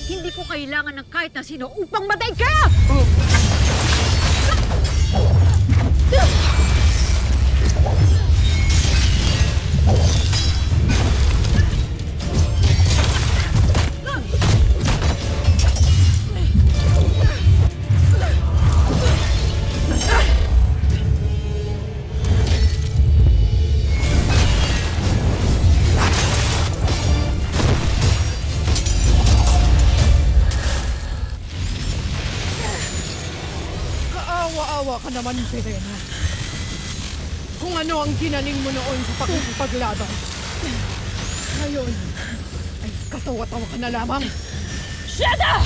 Hindi ko kailangan ng kahit na sino upang matay ka! Kaawa-awa ka naman, Verena. Kung ano ang ginaling mo noon sa pakikipaglaban. Ngayon, ay katawa-tawa ka na lamang. Shada!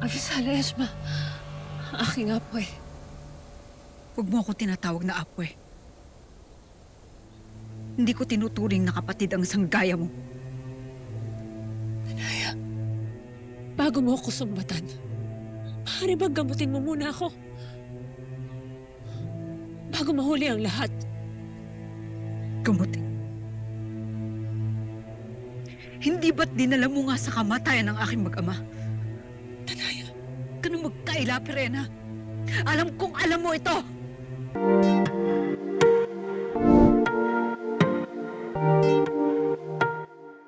Avisala, Esma. Aking apoy. Huwag mo ako tinatawag na apwe. Hindi ko tinuturing na kapatid ang sanggaya mo. Tanaya, bago mo ako sumbatan, maaari bang gamutin mo muna ako? Bago mahuli ang lahat. Gamutin. Hindi ba't dinala mo nga sa kamatayan ng aking mag-ama? Tanaya, Ganun magkaila, Verena. Alam kong alam mo ito!